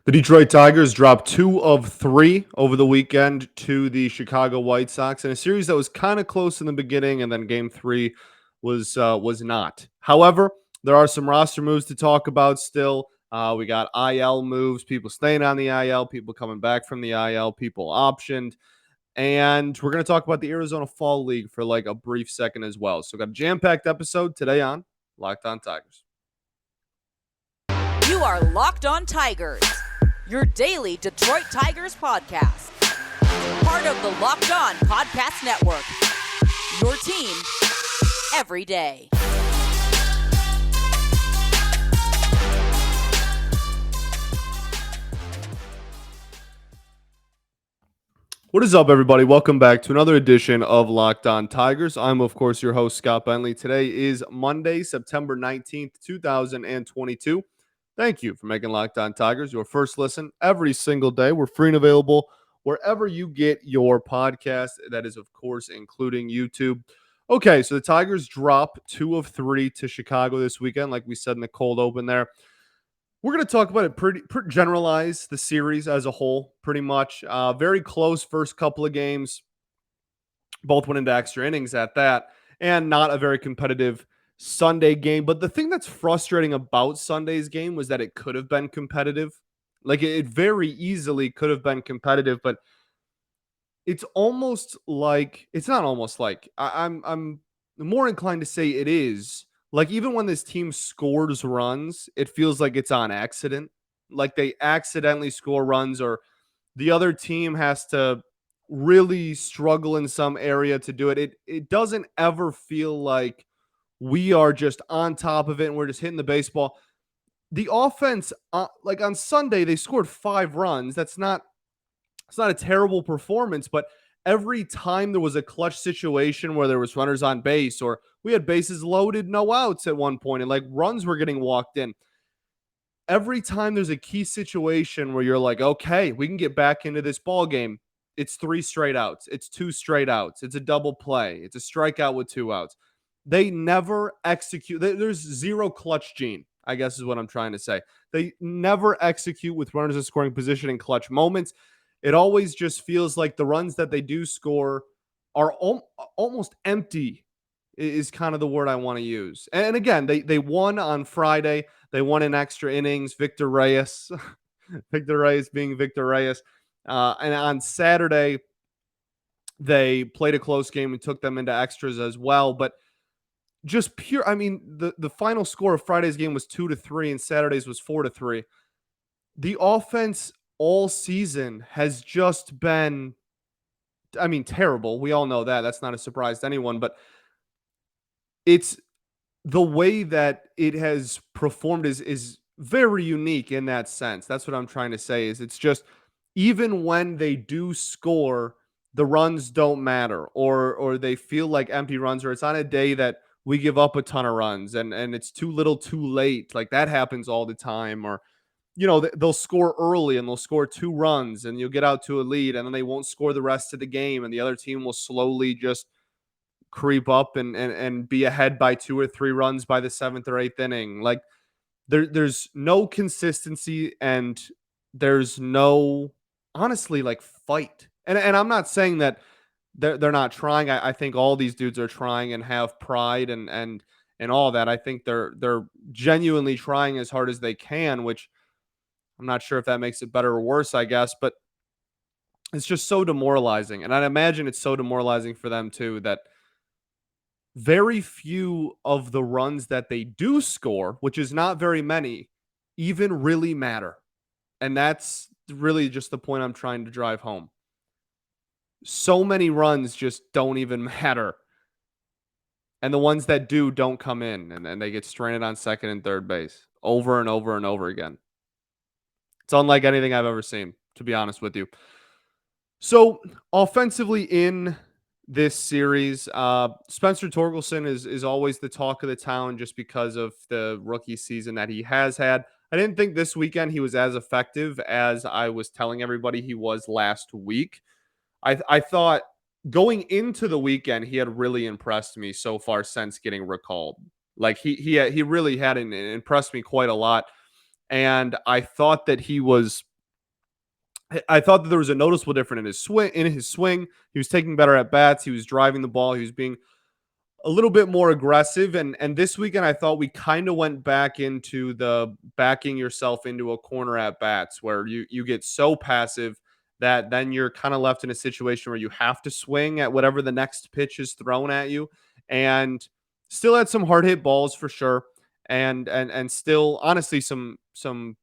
The Detroit Tigers dropped 2 of 3 over the weekend to the Chicago White Sox in a series that was kind of close in the beginning, and then Game 3 was not. However, there are some roster moves to talk about still. We got IL moves, people staying on the IL, people coming back from the IL, people optioned, and we're going to talk about the Arizona Fall League for like a brief second as well. So, got a jam-packed episode today on Locked On Tigers. You are Locked On Tigers, your daily Detroit Tigers podcast. Part of the Locked On Podcast Network, your team every day. What is up, everybody? Welcome back to another edition of Locked On Tigers. I'm, of course, your host, Scott Bentley. Today is Monday, September 19th, 2022. Thank you for making Locked On Tigers your first listen every single day. We're free and available wherever you get your podcast. That is, of course, including YouTube. Okay, so the Tigers drop 2 of 3 to Chicago this weekend, like we said in the cold open there. We're going to talk about it pretty generalize the series as a whole, pretty much. Very close first couple of games. Both went into extra innings at that, and not a very competitive Sunday game. But the thing that's frustrating about Sunday's game was that it could have been competitive. Like, it very easily could have been competitive, but it's almost like it's not almost like I'm more inclined to say it is. Like, even when this team scores runs, it feels like it's on accident. Like they accidentally score runs, or the other team has to really struggle in some area to do it. It doesn't ever feel like we are just on top of it and we're just hitting the baseball. The offense, like on Sunday, they scored 5 runs. It's not a terrible performance, but every time there was a clutch situation where there was runners on base, or we had bases loaded, no outs at one point, and like runs were getting walked in. Every time there's a key situation where you're like, okay, we can get back into this ball game, it's 3 straight outs, it's 2 straight outs, it's a double play, it's a strikeout with 2 outs. They never execute. There's zero clutch gene, I guess is what I'm trying to say. They never execute with runners in scoring position in clutch moments. It always just feels like the runs that they do score are almost empty, is kind of the word I want to use. And again, they won on Friday. They won in extra innings. Victor Reyes, Victor Reyes being Victor Reyes. And on Saturday, they played a close game and took them into extras as well. But just pure, I mean, the final score of Friday's game was 2-3 and Saturday's was 4-3. The offense all season has just been, I mean, terrible. We all know that. That's not a surprise to anyone, but it's the way that it has performed is very unique in that sense. That's what I'm trying to say, is it's just, even when they do score, the runs don't matter, or they feel like empty runs, or it's on a day that we give up a ton of runs and it's too little too late. Like that happens all the time. Or they'll score early and they'll score 2 runs and you'll get out to a lead, and then they won't score the rest of the game, and the other team will slowly just creep up and be ahead by 2 or 3 runs by the 7th or 8th inning. Like there's no consistency, and there's no, honestly, like, fight. And I'm not saying that they're not trying. I think all these dudes are trying and have pride and all that. I think they're genuinely trying as hard as they can, which I'm not sure if that makes it better or worse, I guess, but it's just so demoralizing. And I'd imagine it's so demoralizing for them too, that very few of the runs that they do score, which is not very many, even really matter. And that's really just the point I'm trying to drive home. So many runs just don't even matter. And the ones that do don't come in, and then they get stranded on second and third base over and over and over again. It's unlike anything I've ever seen, to be honest with you. So offensively in this series, Spencer Torkelson is always the talk of the town, just because of the rookie season that he has had. I didn't think this weekend he was as effective as I was telling everybody he was last week. I thought going into the weekend, he had really impressed me so far since getting recalled. Like he really had impressed me quite a lot. And I thought that he was I thought that there was a noticeable difference in his swing. He was taking better at bats. He was driving the ball. He was being a little bit more aggressive. And this weekend, I thought we kind of went back into the backing yourself into a corner at bats where you get so passive that then you're kind of left in a situation where you have to swing at whatever the next pitch is thrown at you. And still had some hard hit balls for sure. And still honestly some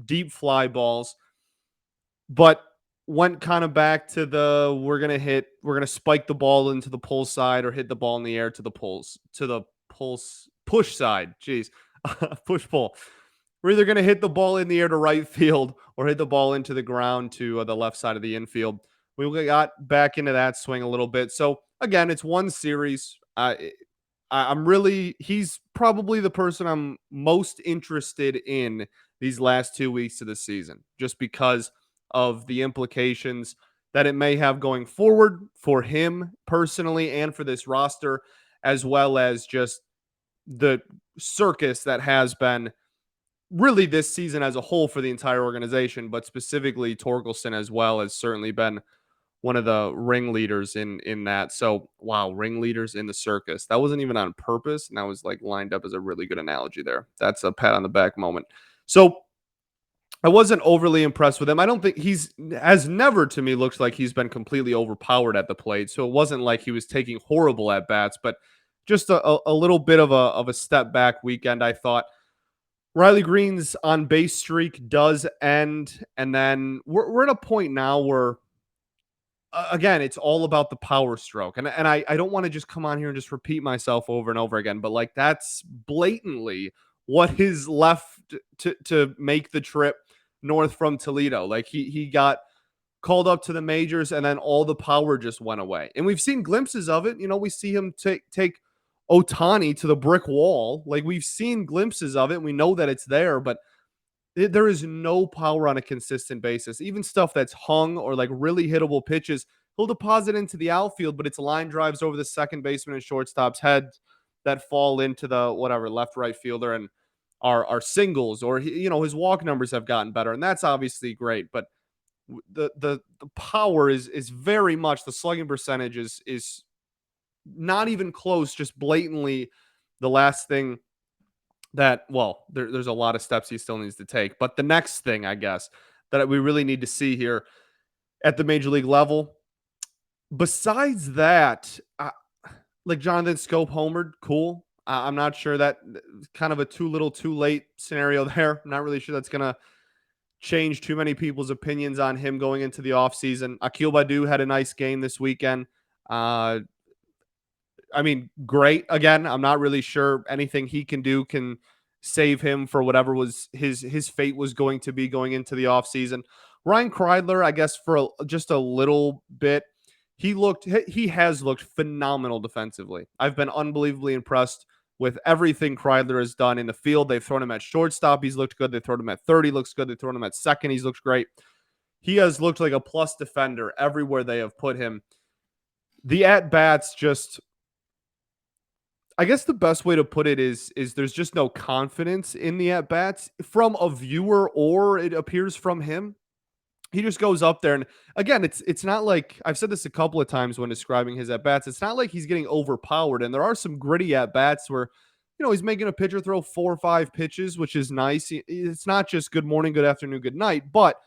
deep fly balls, but went kind of back to the we're gonna spike the ball into the pull side or hit the ball in the air to the pulse push side. Jeez, push pull. We're either gonna hit the ball in the air to right field or hit the ball into the ground to the left side of the infield. We got back into that swing a little bit. So again, it's one series. I'm really he's probably the person I'm most interested in these last 2 weeks of the season, just because of the implications that it may have going forward for him personally and for this roster, as well as just the circus that has been really this season as a whole for the entire organization, but specifically Torkelson as well has certainly been one of the ringleaders in that. So wow, ringleaders in the circus. That wasn't even on purpose, and that was like lined up as a really good analogy there. That's a pat on the back moment. So I wasn't overly impressed with him. I don't think he's has never to me looked like he's been completely overpowered at the plate. So it wasn't like he was taking horrible at bats, but just a little bit of a step back weekend. I thought Riley Green's on base streak does end, and then we're at a point now where again, it's all about the power stroke. And I don't want to just come on here and just repeat myself over and over again, but like that's blatantly what is left to make the trip north from Toledo. Like he got called up to the majors and then all the power just went away. And we've seen glimpses of it. You know, we see him take Otani to the brick wall. Like we've seen glimpses of it. And we know that it's there, but there is no power on a consistent basis. Even stuff that's hung or like really hittable pitches, he'll deposit into the outfield, but it's line drives over the second baseman and shortstop's head that fall into the whatever left right fielder and are singles, or his walk numbers have gotten better, and that's obviously great. But the power is very much, the slugging percentage is not even close. Just blatantly the last thing that, well, there's a lot of steps he still needs to take. But the next thing, I guess, that we really need to see here at the major league level, besides that, like Jonathan Scope homered, cool. I'm not sure that kind of a too little too late scenario there. I'm not really sure that's going to change too many people's opinions on him going into the offseason. Akil Badu had a nice game this weekend. I mean, great. Again, I'm not really sure anything he can do can save him for whatever was his fate was going to be going into the offseason. Ryan Kreidler, I guess for just a little bit, he has looked phenomenal defensively. I've been unbelievably impressed with everything Kreidler has done in the field. They've thrown him at shortstop. He's looked good. They've thrown him at third. He looks good. They've thrown him at second. He's looked great. He has looked like a plus defender everywhere they have put him. The at-bats just, I guess the best way to put it is there's just no confidence in the at-bats from a viewer, or it appears from him. He just goes up there, and again, it's not like, I've said this a couple of times when describing his at-bats, it's not like he's getting overpowered, and there are some gritty at-bats where, he's making a pitcher throw 4 or 5 pitches, which is nice. It's not just good morning, good afternoon, good night, but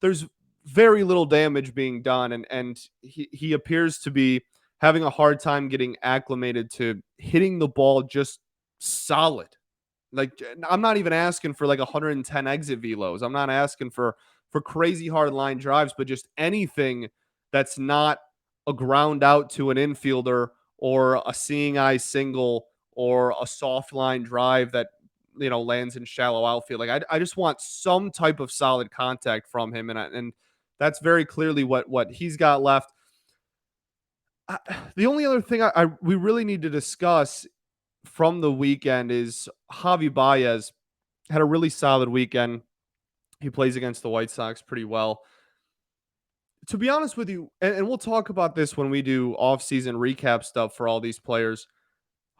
there's very little damage being done, and he appears to be having a hard time getting acclimated to hitting the ball just solid. Like, I'm not even asking for like 110 exit velos. I'm not asking for crazy hard line drives, but just anything that's not a ground out to an infielder or a seeing eye single or a soft line drive that lands in shallow outfield. Like I just want some type of solid contact from him, and that's very clearly what he's got left. The only other thing we really need to discuss from the weekend is Javy Baez had a really solid weekend. He plays against the White Sox pretty well. To be honest with you, and we'll talk about this when we do off-season recap stuff for all these players,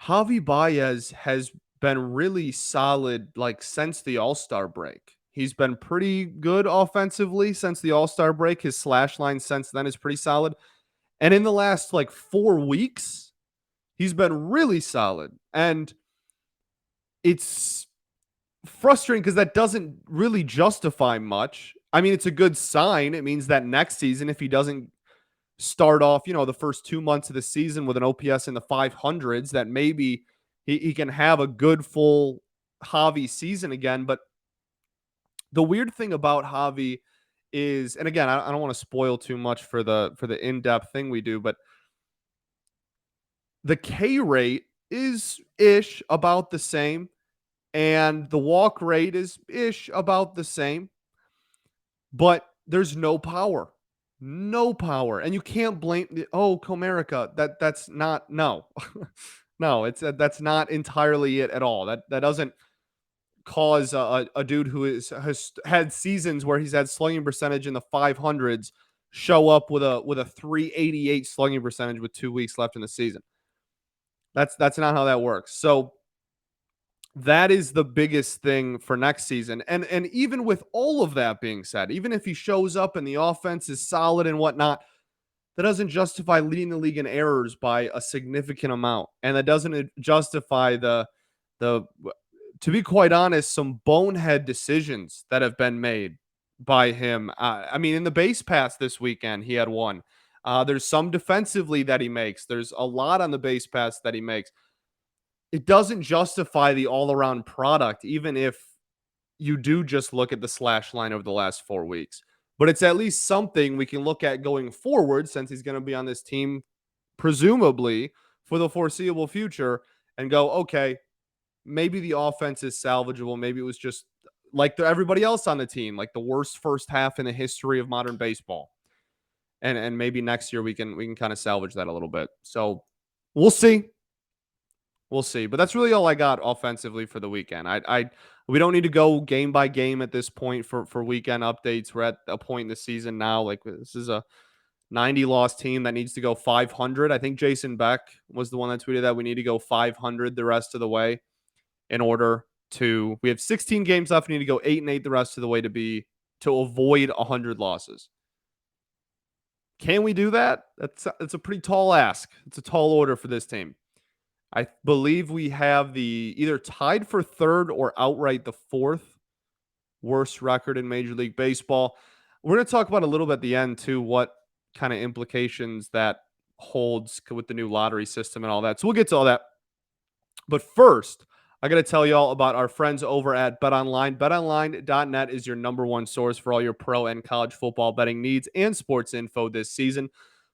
Javy Baez has been really solid like since the All-Star break. He's been pretty good offensively since the All-Star break. His slash line since then is pretty solid. And in the last like 4 weeks, he's been really solid. And it's frustrating because that doesn't really justify much. I mean, it's a good sign. It means that next season, if he doesn't start off, the first 2 months of the season with an OPS in the 500s, that maybe he can have a good full Javi season again. But the weird thing about Javi is, and again, I don't want to spoil too much for the in-depth thing we do, but the K rate is ish about the same, and the walk rate is ish about the same, but there's no power. No power. And you can't blame Comerica. That's not no. No, it's that's not entirely it at all. That doesn't cause a dude who has had seasons where he's had slugging percentage in the 500s show up with a 388 slugging percentage with 2 weeks left in the season. That's not how that works. So that is the biggest thing for next season. And even with all of that being said, even if he shows up and the offense is solid and whatnot, that doesn't justify leading the league in errors by a significant amount. And that doesn't justify the to be quite honest, some bonehead decisions that have been made by him. I mean, in the base pass this weekend, he had one. There's some defensively that he makes. There's a lot on the base pass that he makes. It doesn't justify the all-around product, even if you do just look at the slash line over the last 4 weeks. But it's at least something we can look at going forward, since he's going to be on this team, presumably for the foreseeable future, and go, okay, maybe the offense is salvageable. Maybe it was just like everybody else on the team, like the worst first half in the history of modern baseball. And maybe next year we can kind of salvage that a little bit. So we'll see. We'll see. But that's really all I got offensively for the weekend. We don't need to go game by game at this point for weekend updates. We're at a point in the season now. Like, this is a 90 loss team that needs to go 500. I think Jason Beck was the one that tweeted that we need to go 500 the rest of the way in order to. We have 16 games left. We need to go 8-8 the rest of the way to avoid 100 losses. Can we do that? That's a pretty tall ask. It's a tall order for this team. I believe we have the either tied for third or outright the fourth worst record in Major League Baseball. We're going to talk about a little bit at the end too, what kind of implications that holds with the new lottery system and all that. So we'll get to all that. But first, I got to tell you all about our friends over at BetOnline. BetOnline.net is your number one source for all your pro and college football betting needs and sports info this season.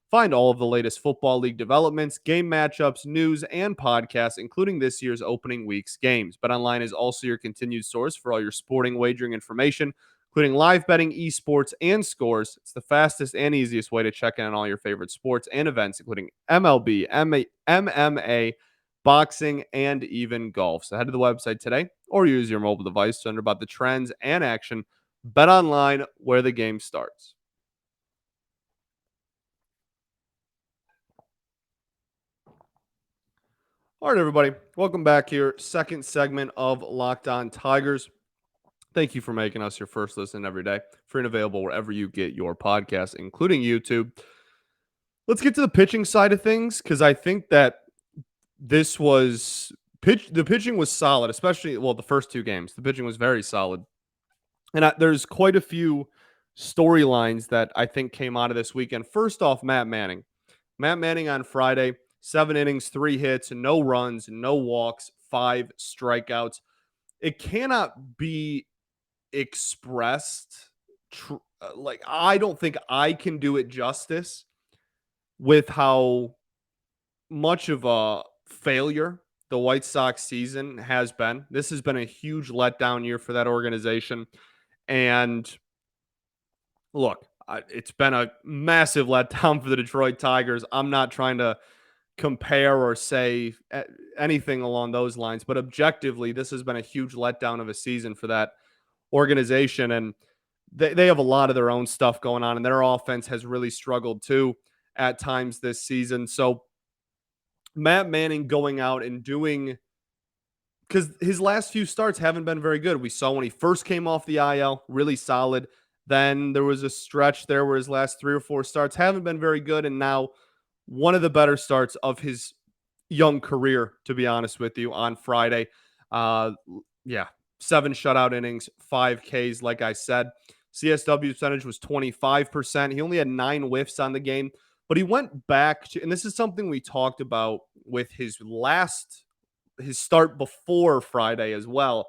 Find all of the latest football league developments, game matchups, news, and podcasts, including this year's opening week's games. BetOnline is also your continued source for all your sporting wagering information, including live betting, esports, and scores. It's the fastest and easiest way to check in on all your favorite sports and events, including MLB, MMA, boxing, and even golf. So head to the website today or use your mobile device to learn about the trends and action. BetOnline, where the game starts. All right, everybody. Welcome back here. Second segment of Locked On Tigers. Thank you for making us your first listen every day. Free and available wherever you get your podcasts, including YouTube. Let's get to the pitching side of things, because I think that this was the pitching was solid, especially, the first two games. The pitching was very solid. And there's quite a few storylines that I think came out of this weekend. First off, Matt Manning. Matt Manning on Friday, 7 innings, 3 hits, no runs, no walks, 5 strikeouts. It cannot be expressed. I don't think I can do it justice with how much of a failure the White Sox season has been. This has been a huge letdown year for that organization. And look, it's been a massive letdown for the Detroit Tigers. I'm not trying to compare or say anything along those lines, but objectively, this has been a huge letdown of a season for that organization. And they have a lot of their own stuff going on, and their offense has really struggled too at times this season. So Matt Manning going out and doing because his last few starts haven't been very good. We saw when he first came off the IL, really solid. Then there was a stretch there where his last 3 or 4 starts haven't been very good. And now one of the better starts of his young career, to be honest with you, on Friday. Uh, yeah, 7 shutout innings, 5 Ks, like I said. CSW percentage was 25%. He only had 9 whiffs on the game, but he went back to, and this is something we talked about with his start before Friday as well,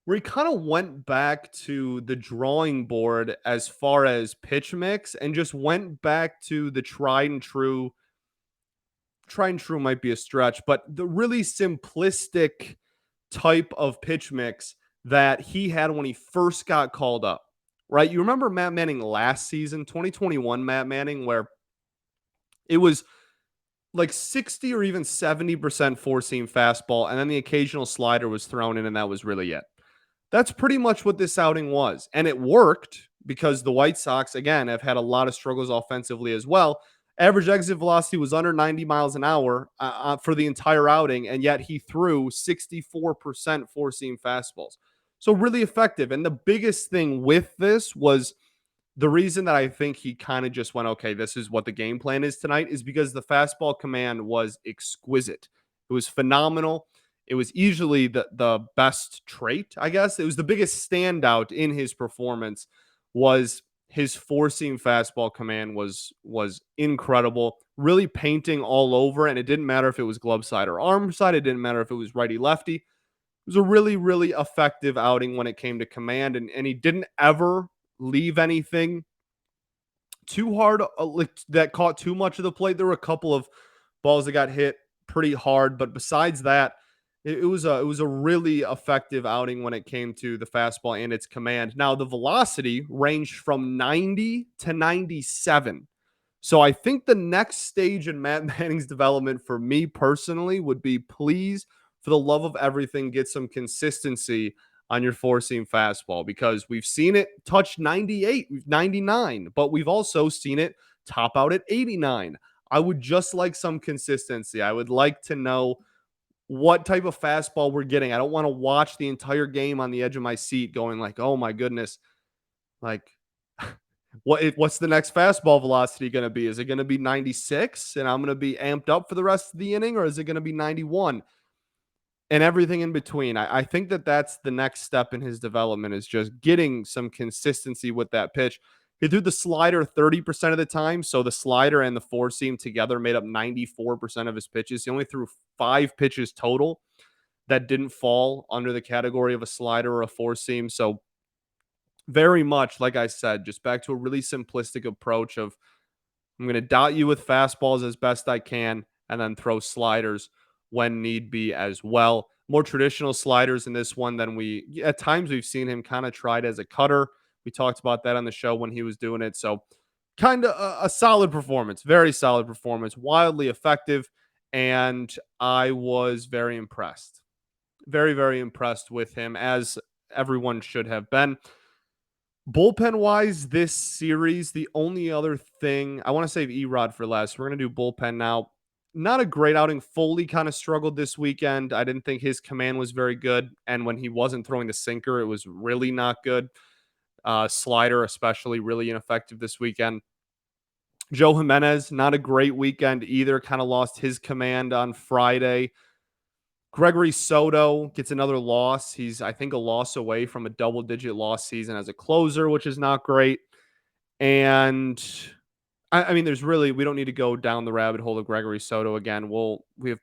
where he kind of went back to the drawing board as far as pitch mix and just went back to the tried and true might be a stretch, but the really simplistic type of pitch mix that he had when he first got called up, right? You remember Matt Manning last season, 2021 Matt Manning, where it was like 60 or even 70% four seam fastball, and then the occasional slider was thrown in, and that was really it. That's pretty much what this outing was. And it worked because the White Sox, again, have had a lot of struggles offensively as well. Average exit velocity was under 90 miles an hour for the entire outing, and yet he threw 64% four seam fastballs. So, really effective. And the biggest thing with this was the reason that I think he kind of just went, okay, this is what the game plan is tonight, is because the fastball command was exquisite. It was phenomenal. It was easily the best trait, I guess. It was the biggest standout in his performance was his four seam fastball command was incredible, really painting all over. And it didn't matter if it was glove side or arm side. It didn't matter if it was righty lefty. It was a really, really effective outing when it came to command. And he didn't ever leave anything too hard that caught too much of the plate. There were a couple of balls that got hit pretty hard, but besides that, it was a really effective outing when it came to the fastball and its command. Now the velocity ranged from 90 to 97. So I think the next stage in Matt Manning's development for me personally would be, please, for the love of everything, get some consistency on your four seam fastball, because we've seen it touch 98, 99, but we've also seen it top out at 89. I would just like some consistency. I would like to know what type of fastball we're getting. I don't want to watch the entire game on the edge of my seat going like, oh my goodness, like what's the next fastball velocity going to be? Is it going to be 96 and I'm going to be amped up for the rest of the inning, or is it going to be 91? And everything in between. I think that that's the next step in his development, is just getting some consistency with that pitch. He threw the slider 30% of the time. So the slider and the four seam together made up 94% of his pitches. He only threw 5 pitches total that didn't fall under the category of a slider or a four seam. So very much, like I said, just back to a really simplistic approach of, I'm going to dot you with fastballs as best I can and then throw sliders when need be as well. More traditional sliders in this one than at times we've seen him kind of tried as a cutter. We talked about that on the show when he was doing it. So kind of a solid performance, very solid performance, wildly effective. And I was very impressed. Very, very impressed with him, as everyone should have been. Bullpen wise, this series, the only other thing I want to save Erod for last. We're going to do bullpen now. Not a great outing. Foley kind of struggled this weekend. I didn't think his command was very good. And when he wasn't throwing the sinker, it was really not good. Slider, especially, really ineffective this weekend. Joe Jimenez, not a great weekend either. Kind of lost his command on Friday. Gregory Soto gets another loss. He's, I think, a loss away from a double-digit loss season as a closer, which is not great. And I mean, we don't need to go down the rabbit hole of Gregory Soto again. We have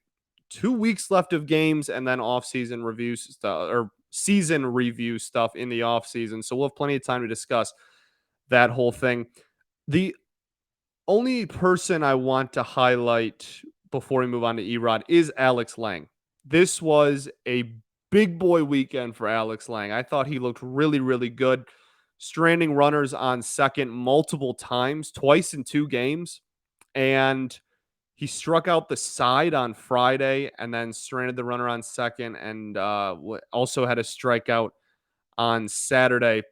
2 weeks left of games and then off-season reviews stuff, or season review stuff in the off-season. So we'll have plenty of time to discuss that whole thing. The only person I want to highlight before we move on to Erod is Alex Lang. This was a big boy weekend for Alex Lang. I thought he looked really, really good. Stranding runners on second multiple times, twice in 2 games. And he struck out the side on Friday and then stranded the runner on second, and also had a strikeout on Saturday.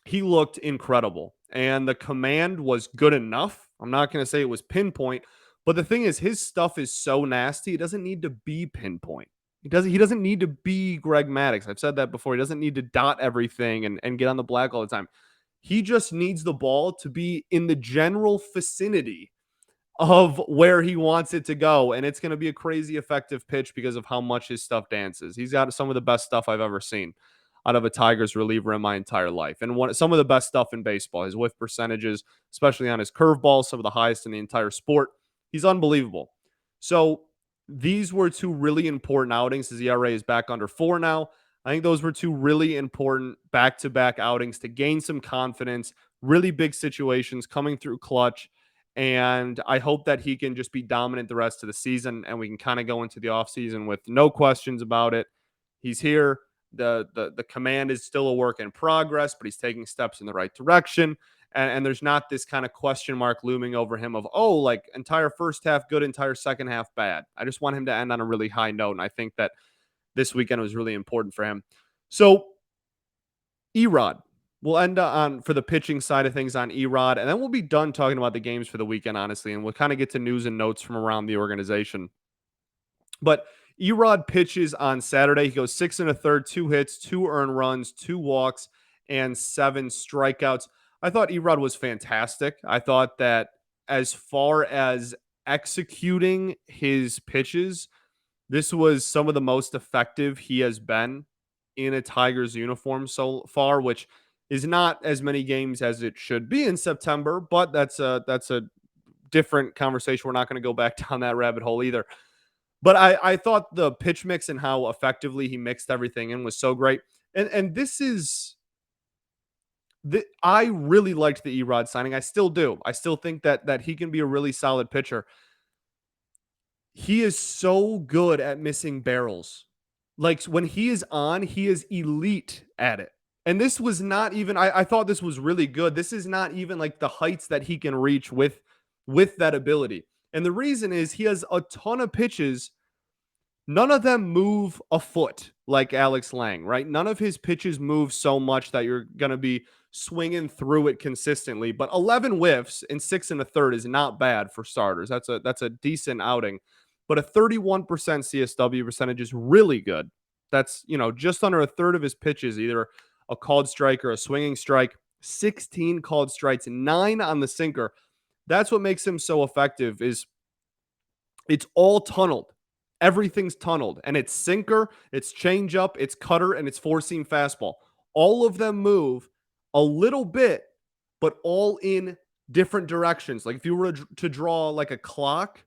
He looked incredible, and the command was good enough. I'm not going to say it was pinpoint, but the thing is, his stuff is so nasty, it doesn't need to be pinpoint. He doesn't need to be Greg Maddux. I've said that before. He doesn't need to dot everything and get on the black all the time. He just needs the ball to be in the general vicinity of where he wants it to go. And it's going to be a crazy effective pitch because of how much his stuff dances. He's got some of the best stuff I've ever seen out of a Tigers reliever in my entire life. And some of the best stuff in baseball. His whiff percentages, especially on his curveball, some of the highest in the entire sport. He's unbelievable. So these were two really important outings. His ERA is back under 4 now. I think those were two really important back-to-back outings to gain some confidence, really big situations coming through clutch. And I hope that he can just be dominant the rest of the season and we can kind of go into the offseason with no questions about it. He's here. The command is still a work in progress, but he's taking steps in the right direction. And there's not this kind of question mark looming over him of, oh, like entire first half good, entire second half bad. I just want him to end on a really high note. And I think that this weekend was really important for him. So Erod, we'll end on for the pitching side of things on Erod, and then we'll be done talking about the games for the weekend, honestly, and we'll kind of get to news and notes from around the organization. But Erod pitches on Saturday. He goes 6 1/3, 2 hits, 2 earned runs, 2 walks, and 7 strikeouts. I thought Erod was fantastic. I thought that as far as executing his pitches, this was some of the most effective he has been in a Tigers uniform so far, which is not as many games as it should be in September, but that's a different conversation. We're not going to go back down that rabbit hole either. But I thought the pitch mix and how effectively he mixed everything in was so great. And this is I really liked the Erod signing. I still do. I still think that he can be a really solid pitcher. He is so good at missing barrels. Like when he is on, he is elite at it. And this was not even, I thought this was really good. This is not even like the heights that he can reach with that ability. And the reason is he has a ton of pitches. None of them move a foot like Alex Lang, right? None of his pitches move so much that you're going to be swinging through it consistently. But 11 whiffs in 6 1/3 is not bad for starters. That's a decent outing. But a 31% CSW percentage is really good. That's, just under a third of his pitches, either a called strike or a swinging strike. 16 called strikes, 9 on the sinker. That's what makes him so effective is it's all tunneled. Everything's tunneled, and it's sinker, it's changeup, it's cutter, and it's four-seam fastball. All of them move a little bit, but all in different directions. Like if you were to draw like a clock,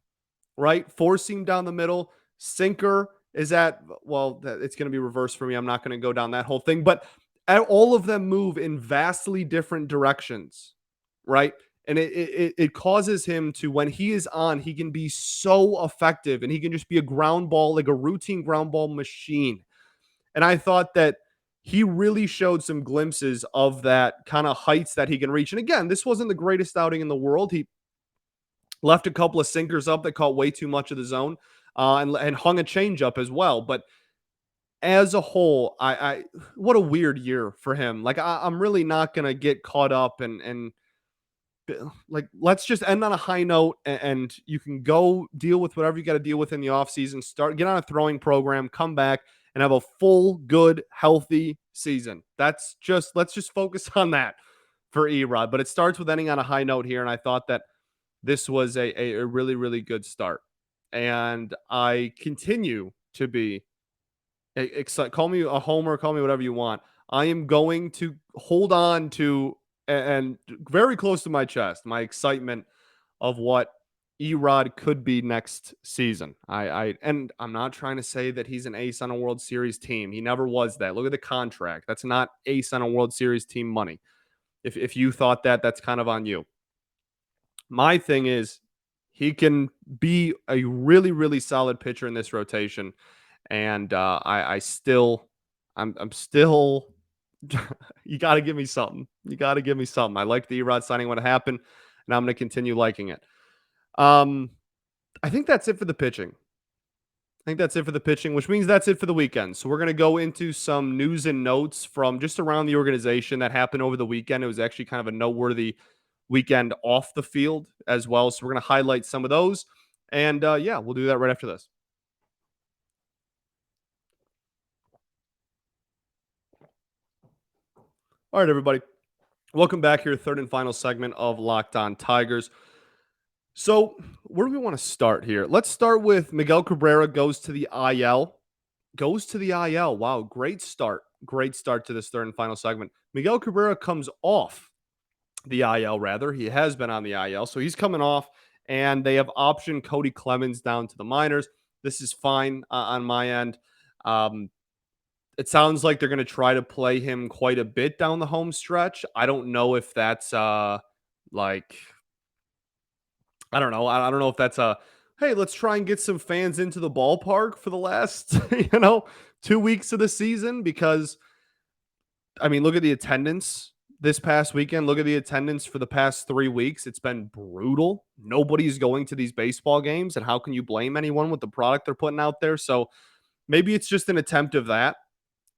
right? Four-seam down the middle, sinker is at, well, it's going to be reversed for me. I'm not going to go down that whole thing, but all of them move in vastly different directions, right? And it causes him to, when he is on, he can be so effective and he can just be a ground ball, like a routine ground ball machine. And I thought that he really showed some glimpses of that kind of heights that he can reach. And again, this wasn't the greatest outing in the world. He left a couple of sinkers up that caught way too much of the zone and hung a changeup as well. But as a whole, I what a weird year for him. Like I'm really not gonna get caught up and like let's just end on a high note and you can go deal with whatever you got to deal with in the offseason. Get on a throwing program, come back and have a full, good, healthy season. Let's just focus on that for Erod. But it starts with ending on a high note here, and I thought that this was a really, really good start. And I continue to be excited. Call me a homer, call me whatever you want. I am going to hold on to and very close to my chest my excitement of what Erod could be next season. And I'm not trying to say that he's an ace on a World Series team. He never was that. Look at the contract. That's not ace on a World Series team money. If you thought that, that's kind of on you. My thing is he can be a really, really solid pitcher in this rotation. And I'm still you got to give me something. You got to give me something. I liked the Erod signing when it happened, and I'm going to continue liking it. I think that's it for the pitching. Which means that's it for the weekend. So we're going to go into some news and notes from just around the organization that happened over the weekend. It was actually kind of a noteworthy weekend off the field as well. So we're going to highlight some of those. And yeah, we'll do that right after this. All right, everybody. Welcome back here, third and final segment of Locked On Tigers. So, where do we want to start here? Let's start with Miguel Cabrera goes to the IL. Goes to the IL. Wow, great start. Great start to this third and final segment. Miguel Cabrera comes off the IL, rather. He has been on the IL, so he's coming off, and they have optioned Cody Clemens down to the minors. This is fine on my end. Um, it sounds like they're going to try to play him quite a bit down the home stretch. I don't know if that's like I don't know. I don't know if that's a hey, let's try and get some fans into the ballpark for the last 2 weeks of the season, because I mean, look at the attendance this past weekend. Look at the attendance for the past 3 weeks. It's been brutal. Nobody's going to these baseball games, and how can you blame anyone with the product they're putting out there? So maybe it's just an attempt of that,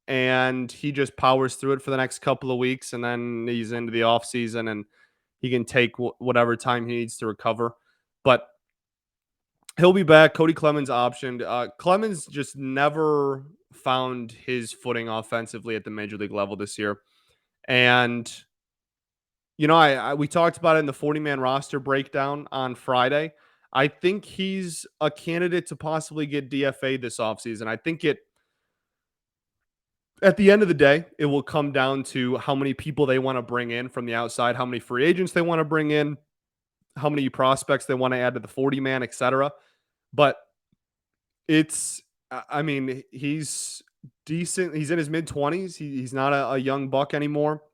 and he just powers through it for the next couple of weeks, and then he's into the off season, and he can take whatever time he needs to recover. But he'll be back. Cody Clemens optioned. Clemens just never found his footing offensively at the major league level this year. And, we talked about it in the 40-man roster breakdown on Friday. I think he's a candidate to possibly get DFA this offseason. I think at the end of the day, it will come down to how many people they want to bring in from the outside, how many free agents they want to bring in, how many prospects they want to add to the 40-man, etc. But I mean, he's decent. He's in his mid 20s. He's not a young buck anymore.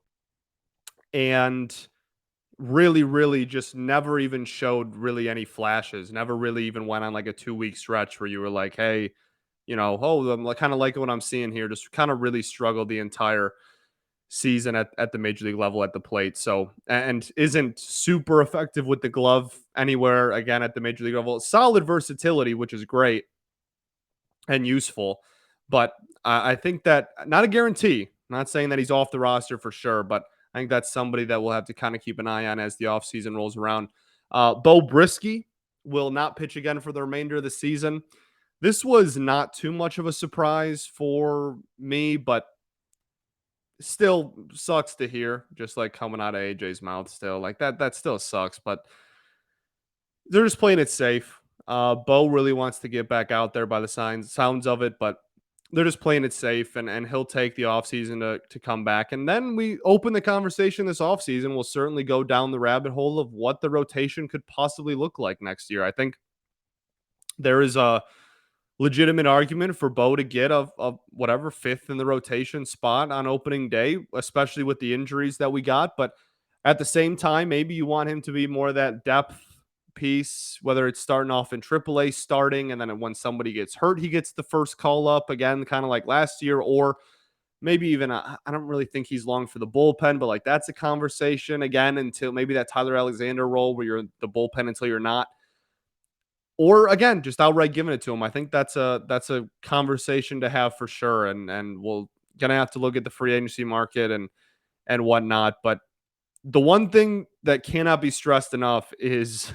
And really, really just never even showed really any flashes. Never really even went on like a 2 week stretch where you were like, hey, I'm kind of like what I'm seeing here. Just kind of really struggled the entire season at the major league level at the plate. So, and isn't super effective with the glove anywhere again at the major league level. Solid versatility, which is great and useful. But I think that not a guarantee. I'm not saying that he's off the roster for sure, but I think that's somebody that we'll have to kind of keep an eye on as the offseason rolls around. Beau Brieske will not pitch again for the remainder of the season. This was not too much of a surprise for me, but still sucks to hear, just like coming out of AJ's mouth still. Like that still sucks, but they're just playing it safe. Beau really wants to get back out there by the sounds of it, but they're just playing it safe, and he'll take the offseason to come back. And then we open the conversation this offseason. We'll certainly go down the rabbit hole of what the rotation could possibly look like next year. I think there is a legitimate argument for Beau to get a whatever fifth in the rotation spot on opening day, especially with the injuries that we got. But at the same time, maybe you want him to be more of that depth piece, whether it's starting off in AAA starting, and then when somebody gets hurt, he gets the first call up again, kind of like last year, or maybe even I don't really think he's long for the bullpen, but like that's a conversation again until maybe that Tyler Alexander role where you're the bullpen until you're not. Or again, just outright giving it to him. I think that's a conversation to have for sure. And we'll gonna have to look at the free agency market and whatnot. But the one thing that cannot be stressed enough is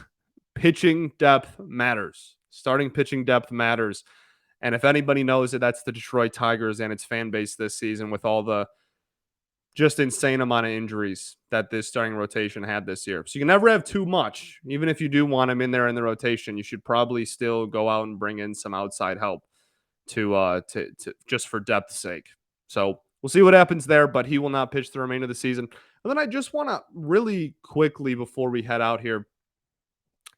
pitching depth matters. Starting pitching depth matters. And if anybody knows it, that's the Detroit Tigers and its fan base this season, with all the just insane amount of injuries that this starting rotation had this year. So you can never have too much. Even if you do want him in there in the rotation, you should probably still go out and bring in some outside help to just for depth's sake. So we'll see what happens there, but he will not pitch the remainder of the season. And then I just want to really quickly, before we head out here,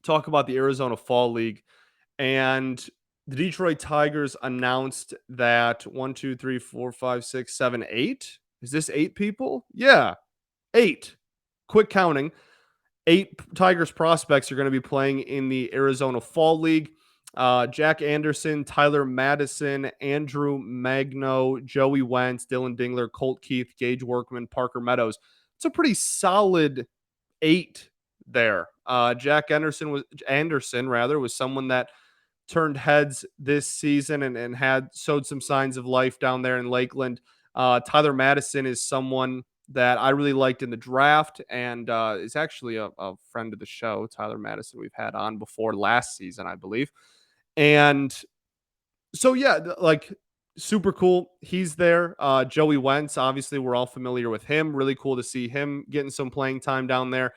talk about the Arizona Fall League. And the Detroit Tigers announced that 1, 2, 3, 4, 5, 6, 7, 8. Is this 8 people? Yeah, 8. Quick counting. 8 Tigers prospects are going to be playing in the Arizona Fall League. Jack Anderson, Tyler Madison, Andrew Magno, Joey Wentz, Dylan Dingler, Colt Keith, Gage Workman, Parker Meadows. It's a pretty solid 8 there. Jack Anderson was someone that turned heads this season and had showed some signs of life down there in Lakeland. Tyler Madison is someone that I really liked in the draft, and is actually a friend of the show. Tyler Madison we've had on before last season, I believe. And so, yeah, like super cool. He's there. Joey Wentz, obviously, we're all familiar with him. Really cool to see him getting some playing time down there.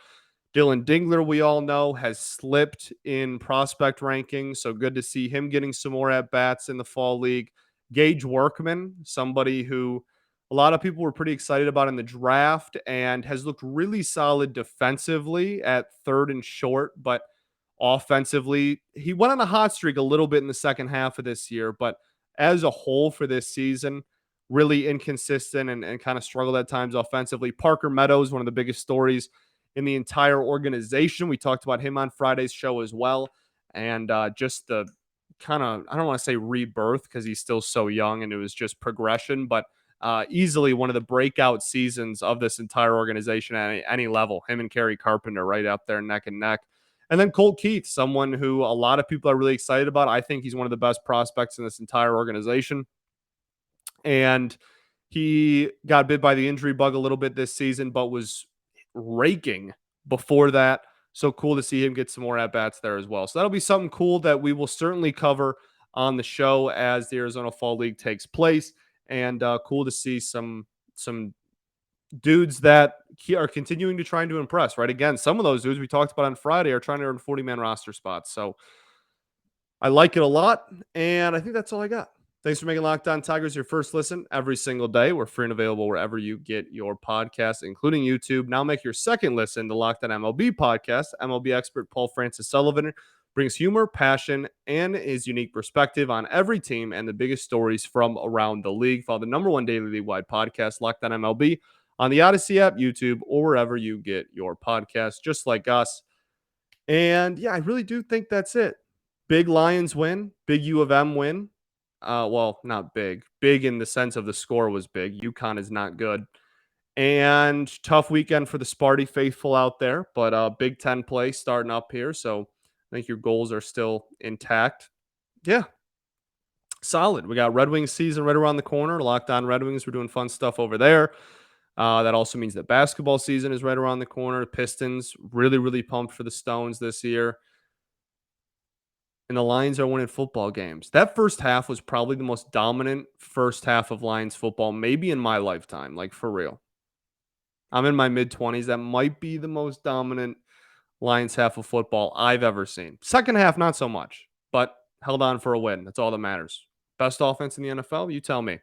Dylan Dingler, we all know, has slipped in prospect rankings, so good to see him getting some more at bats in the fall league. Gage Workman, somebody who a lot of people were pretty excited about in the draft and has looked really solid defensively at third and short, but offensively, he went on a hot streak a little bit in the second half of this year, but as a whole for this season, really inconsistent and kind of struggled at times offensively. Parker Meadows, one of the biggest stories in the entire organization. We talked about him on Friday's show as well. And just the kind of, I don't want to say rebirth because he's still so young and it was just progression, but easily one of the breakout seasons of this entire organization at any level. Him and Kerry Carpenter right up there neck and neck. And then Colt Keith, someone who a lot of people are really excited about. I think he's one of the best prospects in this entire organization. And he got bit by the injury bug a little bit this season, but was raking before that. So cool to see him get some more at bats there as well. So that'll be something cool that we will certainly cover on the show as the Arizona Fall League takes place. And cool to see some dudes that are continuing to trying to impress. Right, again, some of those dudes we talked about on Friday are trying to earn 40-man roster spots. So I like it a lot, and I think that's all I got. Thanks for making Locked On Tigers your first listen every single day. We're free and available wherever you get your podcasts, including YouTube. Now make your second listen to Locked On MLB podcast. MLB expert Paul Francis Sullivan brings humor, passion, and his unique perspective on every team and the biggest stories from around the league. Follow the number one daily league-wide podcast, Locked On MLB, on the Odyssey app, YouTube, or wherever you get your podcasts, just like us. And yeah, I really do think that's it. Big Lions win, big U of M win. Well, not big. Big in the sense of the score was big. UConn is not good. And tough weekend for the Sparty faithful out there, but Big Ten play starting up here. So I think your goals are still intact. Yeah, solid. We got Red Wings season right around the corner. Locked On Red Wings. We're doing fun stuff over there. That also means that basketball season is right around the corner. Pistons really, really pumped for the Stones this year. And the Lions are winning football games. That first half was probably the most dominant first half of Lions football, maybe in my lifetime, like for real. I'm in my mid-20s. That might be the most dominant Lions half of football I've ever seen. Second half, not so much, but held on for a win. That's all that matters. Best offense in the NFL? You tell me.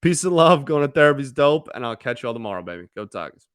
Peace and love. Going to therapy's dope, and I'll catch you all tomorrow, baby. Go Tigers.